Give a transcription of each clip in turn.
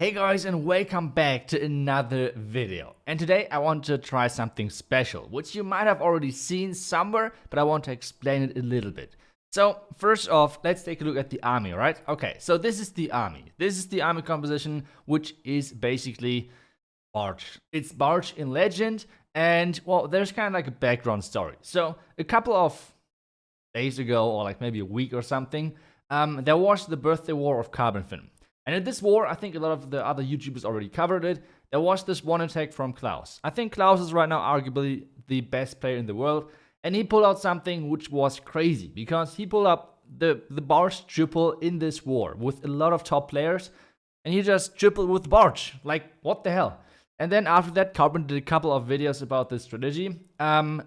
Hey guys, and welcome back to another video. And today I want to try something special, which you might have already seen somewhere, but I want to explain it a little bit. So first off, let's take a look at the army, right? Okay, so this is the army. This is the army composition, which is basically Barch. It's Barch in Legend, and well, there's kind of like a background story. So a couple of days ago, or like maybe a week or something, there was the birthday war of Carbonfin. And in this war, I think a lot of the other YouTubers already covered it. There was this one attack from Klaus. I think Klaus is right now arguably the best player in the world. And he pulled out something which was crazy. Because he pulled up the Barch triple in this war with a lot of top players. And he just tripled with Barch. Like, what the hell? And then after that, Carbon did a couple of videos about this strategy.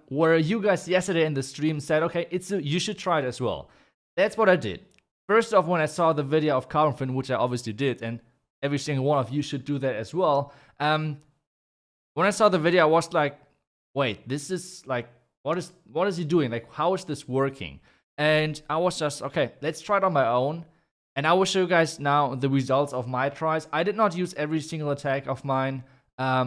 Where you guys yesterday in the stream said, okay, you should try it as well. That's what I did. First off, when I saw the video of Carbonfin, which I obviously did, and every single one of you should do that as well, when I saw the video, I was like, wait, this is like, what is he doing? Like, how is this working? And I was just, okay, let's try it on my own. And I will show you guys now the results of my tries. I did not use every single attack of mine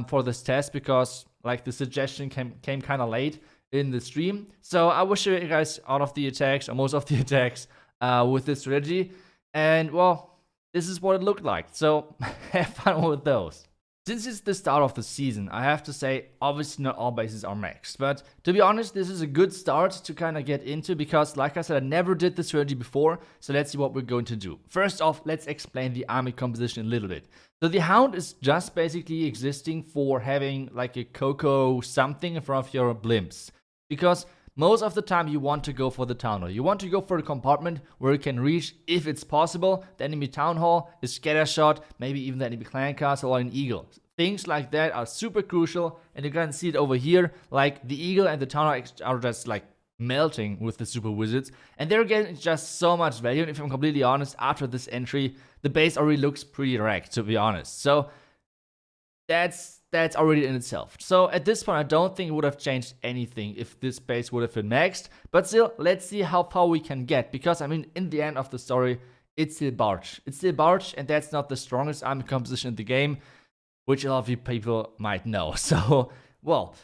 for this test because like the suggestion came kind of late in the stream. So I will show you guys all of the attacks, or most of the attacks, with this strategy, and well, this is what it looked like, so have fun with those. Since it's the start of the season, I have to say, obviously not all bases are maxed, but to be honest, this is a good start to kind of get into, because like I said, I never did this strategy before, so let's see what we're going to do. First off, let's explain the army composition a little bit. So the Hound is just basically existing for having like a Coco something in front of your blimps, because most of the time you want to go for the town hall. You want to go for a compartment where you can reach, if it's possible, the enemy town hall, a scatter shot, maybe even the enemy clan castle or an eagle. Things like that are super crucial, and you can see it over here, like the eagle and the town hall are just like melting with the super wizards, and they're getting just so much value. And if I'm completely honest, after this entry, the base already looks pretty wrecked, to be honest. So that's already in itself. So at this point, I don't think it would have changed anything if this base would have been maxed. But still, let's see how far we can get. Because, I mean, in the end of the story, it's still Barch. It's still Barch, and that's not the strongest army composition in the game, which a lot of you people might know. So, well,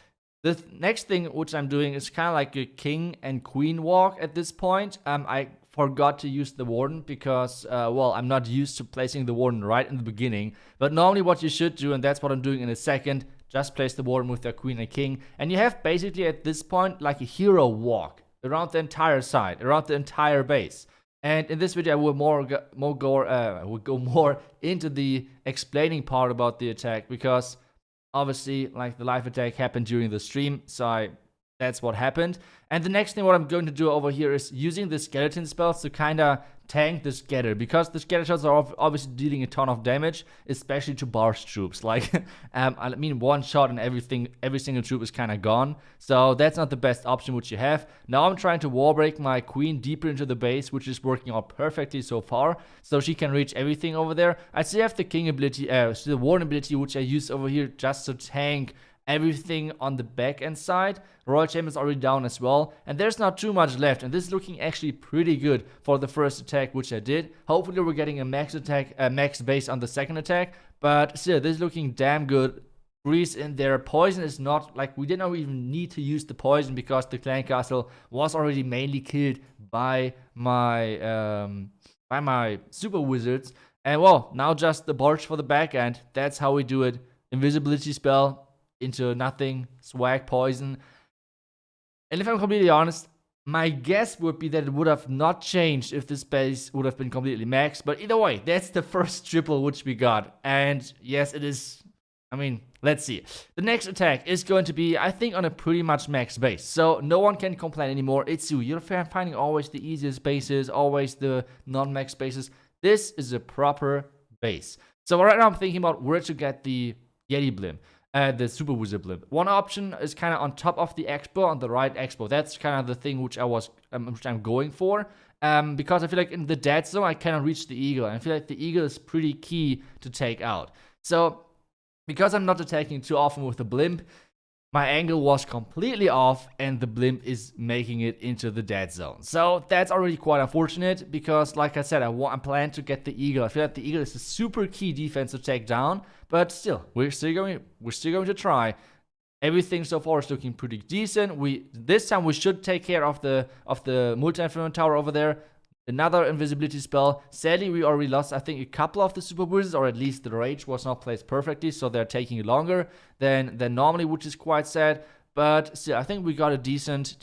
the next thing which I'm doing is kind of like a king and queen walk at this point. I forgot to use the warden because, well, I'm not used to placing the warden right in the beginning. But normally what you should do, and that's what I'm doing in a second, just place the warden with your queen and king. And you have basically at this point like a hero walk around the entire side, around the entire base. And in this video, I will go more into the explaining part about the attack, because obviously, like, the live attack happened during the stream, so that's what happened. And the next thing what I'm going to do over here is using the skeleton spells to kind of tank the scatter, because the scatter shots are obviously dealing a ton of damage, especially to Barch troops. Like, I mean, one shot and every single troop is kind of gone. So that's not the best option which you have. Now I'm trying to wall break my queen deeper into the base, which is working out perfectly so far, so she can reach everything over there. I still have the king ability, the warden ability, which I use over here just to tank everything on the back end side. Royal Chamber is already down as well, and there's not too much left, and this is looking actually pretty good for the first attack which I did. Hopefully we're getting a max attack, max base on the second attack, but still, this is looking damn good. Grease in there. Poison is not, like, we did not even need to use the poison because the clan castle was already mainly killed by my super wizards. And well, now just the Barch for the back end. That's how we do it. Invisibility spell into nothing, swag poison. And if I'm completely honest, my guess would be that it would have not changed if this base would have been completely maxed. But either way, that's the first triple which we got. And yes, it is, I mean, let's see. The next attack is going to be, I think, on a pretty much max base. So no one can complain anymore. It's you. You're finding always the easiest bases, always the non-max bases. This is a proper base. So right now I'm thinking about where to get the Yeti blimp. The super wizard blimp. One option is kind of on top of the expo, on the right expo. That's kind of the thing which I'm going for. Because I feel like in the dead zone I cannot reach the eagle, and I feel like the eagle is pretty key to take out. So because I'm not attacking too often with the blimp, my angle was completely off and the blimp is making it into the dead zone. So that's already quite unfortunate because, like I said, I plan to get the eagle. I feel like the eagle is a super key defense to take down, but still, we're still going to try. Everything so far is looking pretty decent. This time we should take care of the multi-inferno tower over there. Another invisibility spell. Sadly, we already lost, I think, a couple of the super wizards, or at least the rage was not placed perfectly, so they're taking longer than normally, which is quite sad. But still, I think we got a decent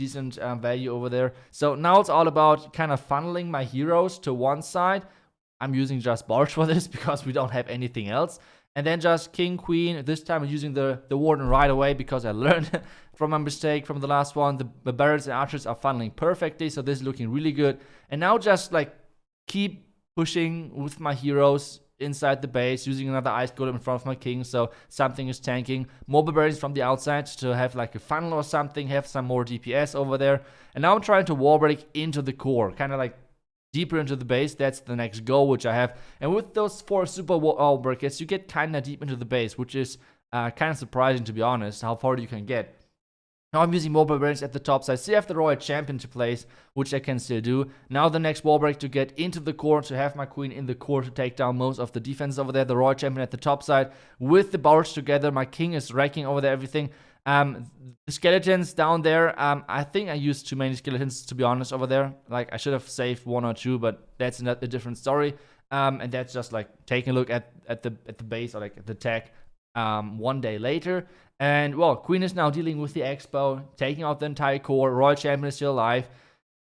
value over there. So now it's all about kind of funneling my heroes to one side. I'm using just Barch for this because we don't have anything else. And then just King, Queen. This time I'm using the Warden right away because I learned from my mistake from the last one. The barrels and archers are funneling perfectly, so this is looking really good. And now just like keep pushing with my heroes inside the base, using another ice golem in front of my king, so something is tanking. More barbarians from the outside to have like a funnel or something, have some more DPS over there. And now I'm trying to wall break into the core, kind of like deeper into the base. That's the next goal which I have. And with those 4 super wall breakers, you get kind of deep into the base, which is kind of surprising, to be honest, how far you can get. Now I'm using more barbarians at the top side. Still have the royal champion to place, which I can still do. Now the next wall break to get into the core, to have my queen in the core to take down most of the defense over there. The royal champion at the top side with the barge together. My king is wrecking over there everything. The skeletons down there, I think I used too many skeletons, to be honest, over there. Like, I should have saved 1 or 2, but that's a different story. And that's just like taking a look at the base, or like at the tech one day later. And well, queen is now dealing with the expo, taking out the entire core. Royal champion is still alive.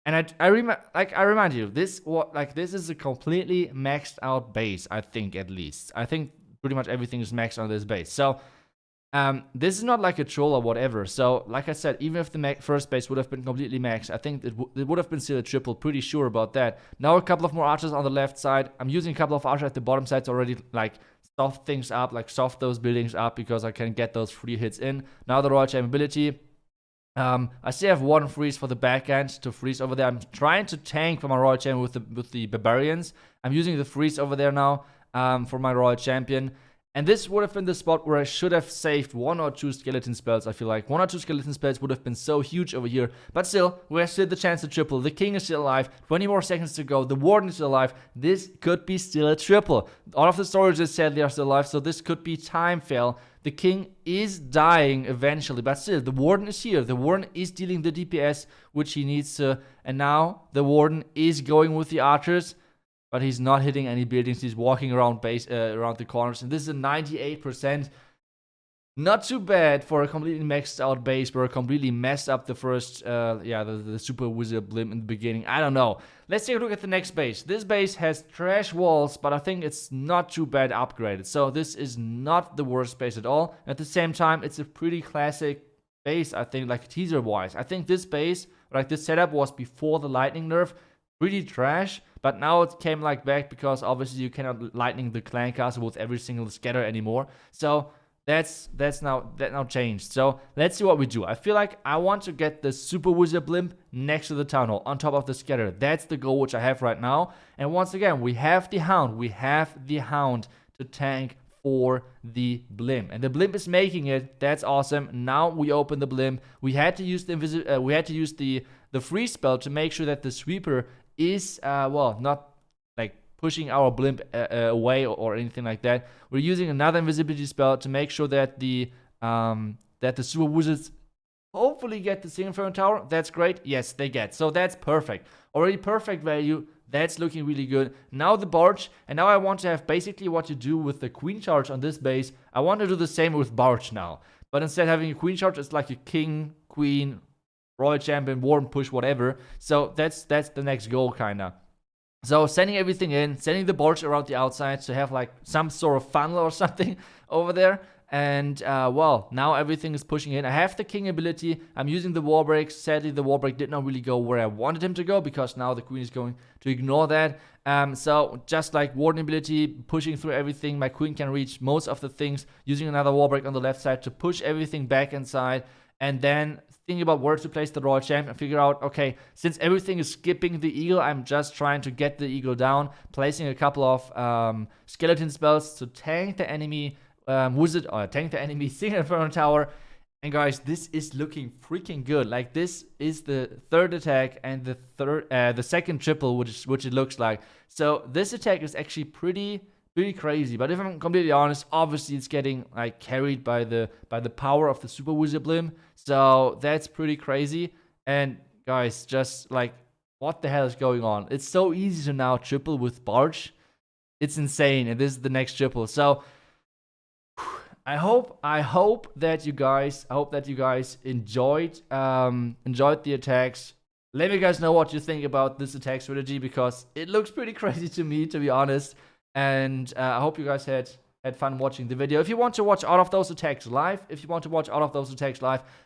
And I remind you, this is a completely maxed out base, I think, at least. I think pretty much everything is maxed on this base. So this is not like a troll or whatever. So, like I said, even if the first base would have been completely maxed, I think it would have been still a triple. Pretty sure about that. Now a couple of more archers on the left side. I'm using a couple of archers at the bottom side to already like soft things up, like soft those buildings up, because I can get those free hits in. Now the royal champion ability. I still have 1 freeze for the back end to freeze over there. I'm trying to tank for my royal champion with the barbarians. I'm using the freeze over there now for my royal champion. And this would have been the spot where I should have saved 1 or 2 skeleton spells. I feel like 1 or 2 skeleton spells would have been so huge over here. But still, we have still the chance to triple. The king is still alive. 20 more seconds to go. The warden is still alive. This could be still a triple. All of the storages sadly are still alive, so this could be time fail. The king is dying eventually, but still, the warden is here. The warden is dealing the DPS, which he needs to. And now, the warden is going with the archers. But he's not hitting any buildings. He's walking around around the corners. And this is a 98%. Not too bad for a completely maxed out base where I completely messed up the first, the super wizard blimp in the beginning. I don't know. Let's take a look at the next base. This base has trash walls, but I think it's not too bad upgraded. So this is not the worst base at all. At the same time, it's a pretty classic base, I think, like teaser-wise. I think this base, like this setup, was before the lightning nerf. Pretty trash, but now it came like back because obviously you cannot lightning the clan castle with every single scatter anymore. So that now changed. So let's see what we do. I feel like I want to get the super wizard blimp next to the town hall on top of the scatter. That's the goal which I have right now. And once again, we have the hound. We have the hound to tank for the blimp, and the blimp is making it. That's awesome. Now we open the blimp. We had to use the freeze spell to make sure that the sweeper is not like pushing our blimp away or anything like that. We're using another invisibility spell to make sure that the super wizards hopefully get the single inferno tower. That's great. Yes, they get. So that's perfect. Already perfect value. That's looking really good. Now the barge, and now I want to have basically what you do with the queen charge on this base. I want to do the same with barge now. But instead of having a queen charge, it's like a king, queen, royal champion, warden push, whatever. So that's the next goal, kinda. So sending everything in, sending the barge around the outside to have like some sort of funnel or something over there. And now everything is pushing in. I have the king ability. I'm using the wall break. Sadly, the wall break did not really go where I wanted him to go because now the queen is going to ignore that. So just like warden ability, pushing through everything, my queen can reach most of the things. Using another wall break on the left side to push everything back inside. And then thinking about where to place the royal champ and figure out, okay, since everything is skipping the eagle, I'm just trying to get the eagle down, placing a couple of skeleton spells to tank the enemy wizard, or tank the enemy single inferno tower, And guys, this is looking freaking good. Like, this is the third attack and the second triple, which it looks like. So this attack is actually pretty crazy. But if I'm completely honest, obviously it's getting like carried by the power of the Super Wizard Blim. So that's pretty crazy. And guys, just like, what the hell is going on? It's so easy to now triple with Barch. It's insane, and this is the next triple. So I hope that you guys enjoyed the attacks. Let me guys know what you think about this attack strategy, because it looks pretty crazy to me, to be honest. And I hope you guys had fun watching the video. If you want to watch all of those attacks live,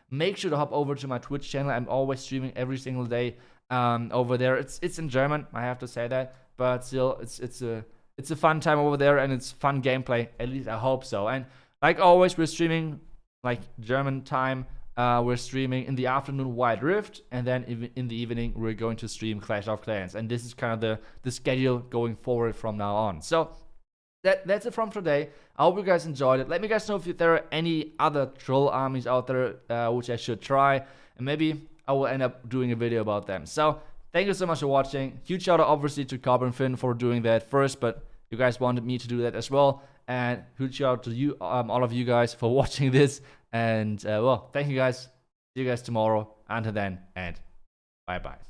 make sure to hop over to my Twitch channel. I'm always streaming every single day over there. It's in German, I have to say that, but still, it's a fun time over there, and it's fun gameplay. At least I hope so. And like always, we're streaming like German time. We're streaming in the afternoon Wild Rift, and then in the evening we're going to stream Clash of Clans. And this is kind of the schedule going forward from now on. So that's it from today. I hope you guys enjoyed it. Let me guys know if there are any other troll armies out there which I should try, and maybe I will end up doing a video about them. So thank you so much for watching. Huge shout out obviously to Carbon Finn for doing that first, but you guys wanted me to do that as well. And huge shout out to you, all of you guys, for watching this. And well, thank you guys. See you guys tomorrow. Until then, and bye bye.